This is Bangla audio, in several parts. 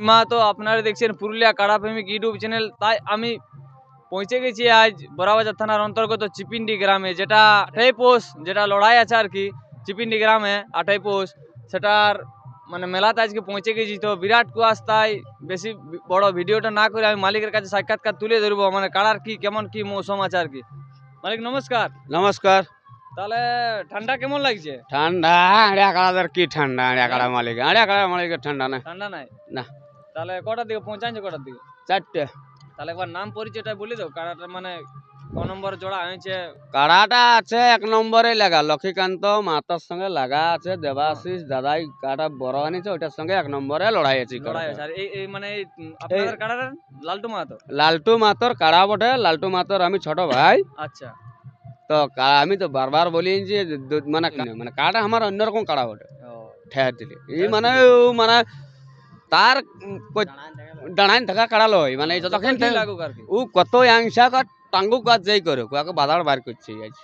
মা তো আপনারা দেখছেন পুরুলিয়া কাড়া প্রেমিক ইউটিউব চ্যানেল। তাই আমি পৌঁছে গেছি আজ বড়াবাজার থানার অন্তর্গত চিপিন্ডি গ্রামে, যেটা 8ই পৌষ, যেটা লড়াই আছে আর কি চিপিন্ডি গ্রামে 8ই পৌষ, সেটার মানে মেলাতে আজকে পৌঁছে গেছি। তো বিরাট কুয়াশ, তাই বেশি বড় ভিডিওটা না করে আমি মালিকের কাছে সাক্ষাৎকার তুলে ধরবো, মানে কাড়ার কি কেমন কি মৌসুম আছে আর কি। মালিক নমস্কার। নমস্কার। তাহলে ঠান্ডা কেমন লাগছে? ঠান্ডা আড়িয়া কাড়াদের কি ঠান্ডা? আড়িয়া কাড়া মালিকের ঠান্ডা নাই। ঠান্ডা নাই না। তাহলে কটার দিকে পৌঁছাচ্ছে, কটার দিকে? 4টে। তাহলে একবার নাম পরিচয়টা বলে দাও, কাড়াটা মানে ক নম্বর জোড়া হয়েছে? কাড়াটা আছে 1 নম্বরে লাগা, লক্ষ্মীকান্ত মাতার সঙ্গে লাগা আছে, দেবাশিস দাদাই কাড়া বড় আনিছে, ওইটার সঙ্গে 1 নম্বরে লড়াই আছে। লড়াই আছে। আর এই মানে আপনাদের কাড়ার লালটু মাহাতো? লালটু মাতর কাড়া বটে। লালটু মাতর আমি ছোট ভাই। আচ্ছা। তো আমি তো বারবার বলি যে মানে মানে কাড়া আমার অন্যরকম কাড়া বটে। ঠেয়া দিলে এই মানে মানে তার ডানাইন থাকা কাড়া লয়, মানে যতক্ষণ লাগুক আর কি। ও কত আংশা টাঙ্গু কাজ যাই করে ওকে বাদাল বার করছে আজ।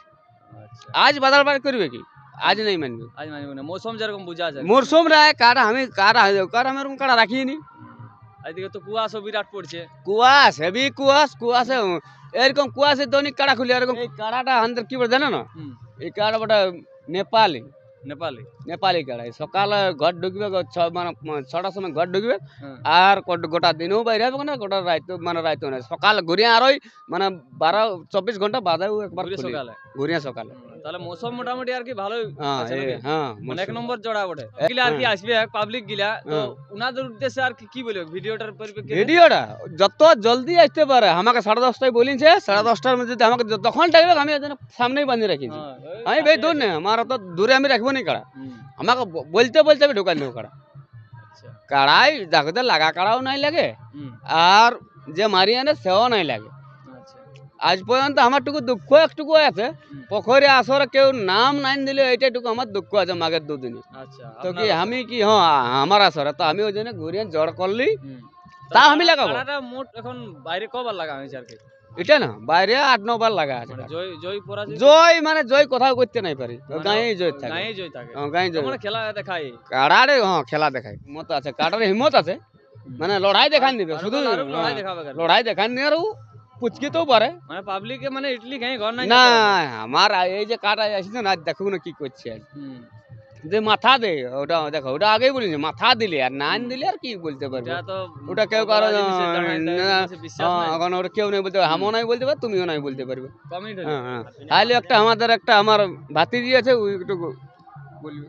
আজ বাদাল বার করবে কি? আজ নেই মানবে। আজ মানে মৌসুম যেরকম বুঝা যায়, মরসুম রায় কাড়া আমি এরকম কাড়া রাখিনি। আজকে তো কুয়াশও বিরাট পড়ছে। কুয়াশ হেভি কুয়াশে এরকম কুয়াশে দৈনিক কাড়া খুলে এরকম। এই কাড়াটা আমাদের কি বলে জানো না? এই কাড়া বটা নেপালি নেপালি কাড়া। সকালে ঘর ঢুকবে মানে 6টার সময় ঘর ঢুকবে, আর গোটা দিনও বাইরে হবে না, গোটা রাত মানে রাইতো না। সকাল ঘুরিয়ে আরোই মানে 12-24 ঘন্টা বাদে একবার ঘুরিয়ে সকালে। তাহলে মৌসুম মোটামুটি আর কি ভালোই আছে নাকি? হ্যাঁ, মানে 1 নম্বর জোড়া বটে। গিলা আর কি আসবে পাবলিক গিলা, তো উনাদের উদ্দেশ্যে আর কি বলবে ভিডিওটার পরিপ্রেক্ষিতে? ভিডিওটা যত জলদি আসতে পারে। আমাকে 10:30টায় বলিছে, 10:30টার মধ্যে যদি আমাকে যখন ডাকবে আমি সামনেই বাঁধিয়ে রাখিছি। আমি ভাই দূর নেই, আমার অত দূরে আমি রাখবো না কাড়া। আমাকে বলতে আমি ঢোকাই দেবো কাড়া। কাড়াই দেখতে লাগা কাড়াও নাই লাগে, আর যে মারি আনে সেও নাই লাগে। আজ পর্যন্ত আমার টুকু দুঃখ একটুকু আছে, পোখরে আসরে কেউ নাম নাই দিলে এইটাটুকু আমার দুঃখ আছে মাঘের 2 দিনে। তো কি আমি কি আমার আসরে তো আমি ওই জন্য ঘুরিয়ে জড় করলি তা আমি লাগাবো। মোট এখন বাইরে কবার লাগা হয়েছে আর কি? এটা না বাইরে 8-9 বার লাগা আছে। জয় মানে জয় কোথাও করতে নাই পারি, গাঁয়ে জয় থাকে। গাঁয়ে জয় মানে খেলা দেখাই কাড়ারে। খেলা দেখাই হিম্মত আছে, কাড়ারে হিম্মত আছে, মানে লড়াই দেখান দিবে। শুধু লড়াই দেখান দিয়ে আর পুচকে তো পারে, মানে পাবলিকে মানে ইটলি গাঁয়ে ঘর নাই না। আমার এই যে কাটা আসছে না, দেখো না কি করছে আজ। যে মাথা দে ওটা দেখো, ওটা আগেই বলেছি, মাথা দিলে আর নান দিলে আর কি বলতে পারবে। ওটা কেউ কারো এখন ওটা কেউ নাই বলতে পারবে, আমিও নাই বলতে পারবে, তুমিও নাই বলতে পারবে। তাহলে আমাদের আমার ভাতিজি আছে, ওই একটু বলবে।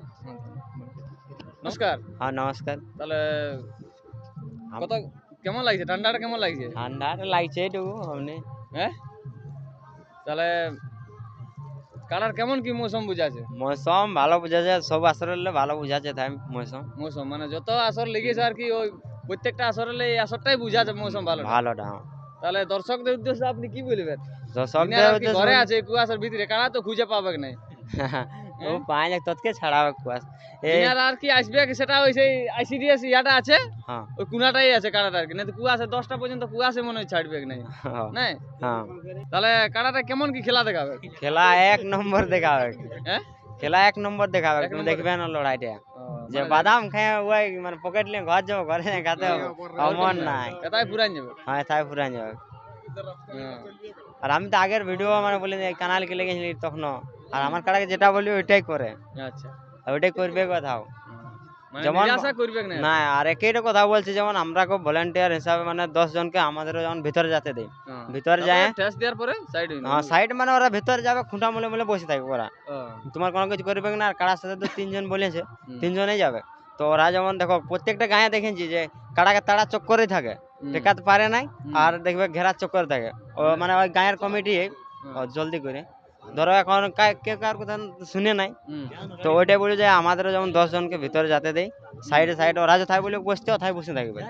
নমস্কার। হ্যাঁ নমস্কার। তাহলে কত কেমন লাগছে? ঠান্ডাটা কেমন লাগছে? ঠান্ডাটা লাগছে এইটুকু আপনি। তাহলে কালার কেমন কি মৌসুম বুঝাছে? মৌসুম ভালো বুঝাছে, সব আসর ভালো বুঝাছে। তাই মৌসুম মানে যত আসর লেগেছে আর কি, ওই প্রত্যেকটা আসর এই আসরটাই বুঝাছে মৌসুম ভালোটা। তাহলে দর্শকদের উদ্দেশ্যে আপনি কি বলবেন? দর্শকদের ঘরে আছে কুয়াশার ভিতরে, কারা তো খুঁজে পাবে না। ও পাঁচ ততকে ছাড়াবে কুয়াশ আর কি আসবে, সেটা ওই সেই আইসিডিএস ইয়াটা আছে, ওই কুনাটাই আছে কাড়াটা আর কি। না তো কুয়াশা 10টা পর্যন্ত কুয়াশে মনে হয় ছাড়বে নাই, না? তাহলে কাড়াটা কেমন কি খেলা দেখাবে? খেলা 1 নম্বর দেখাবে। খেলা 1 নম্বর দেখাবে। তুমি দেখবে না লড়াইটা যে বাদাম খায় ওই মানে পকেট নিয়ে ঘর যাবো, ঘরে খাতে মন নাই, তাই পুরান যাবে। হ্যাঁ তাই পুরান যাবে। আর আমি তো আগের ভিডিও মানে বলি কানাল কে লেগেছিলি তখন, আর আমার কাড়াকে যেটা বলি ওইটাই করে। আচ্ছা, ওইটাই করবে কোথাও, যেমন আশা করবে না। আর একইটা কথা বলছি, যেমন আমরা ভলেন্টিয়ার হিসাবে মানে 10 জনকে আমাদেরও যেমন ভিতরে যেতে দেই, ভিতরে যায় টেস্ট দেওয়ার পরে সাইড মানে ওরা ভিতরে যাবে, খুঁটা মলে মলে বসে থাকবে ওরা, তোমার কোনো কিছু করবে না। আর কাড়ার সাথে তো 3 জন বলেছে, 3 জনেই যাবে। তো ওরা যেমন দেখো প্রত্যেকটা গায়ে দেখেছি যে কাড়াকে তাড়া চক্করে থাকে, টেকাতে পারে নাই, আর দেখবে ঘেরার চক্করে থাকে। ও মানে ওই গায়ের কমিটি জলদি করে ধরো এখন কে কার কথা শুনে নাই, তো ওইটাই বলি যে আমাদেরও যেমন 10 জনকে ভিতরে যেতে দেয়, সাইডে ওরা যেথায় বলে বসতে ওথায় বসে থাকবে।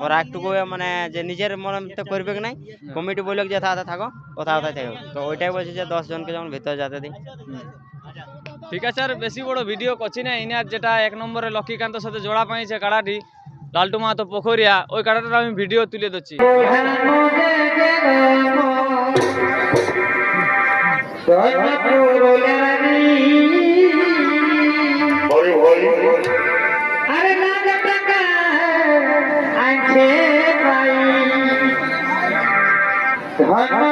ওরা একটুকু মানে যে নিজের মনে করবে নাই, কমিটি বলে যে থাকো ওথায় থাকবে। তো ওইটাই বলছি যে 10 জনকে যেমন ভিতরে যেতে দিই। ঠিক আছে, আর বেশি বড় ভিডিও করছি না। ইনার যেটা 1 নম্বরে লক্ষ্মীকান্তের সাথে জোড়া পাইছে কাড়াটি লালটু মাহাতো পোখরিয়া, ওই কাড়াটার আমি ভিডিও তুলে দিচ্ছি। আরে Hoi, hoi.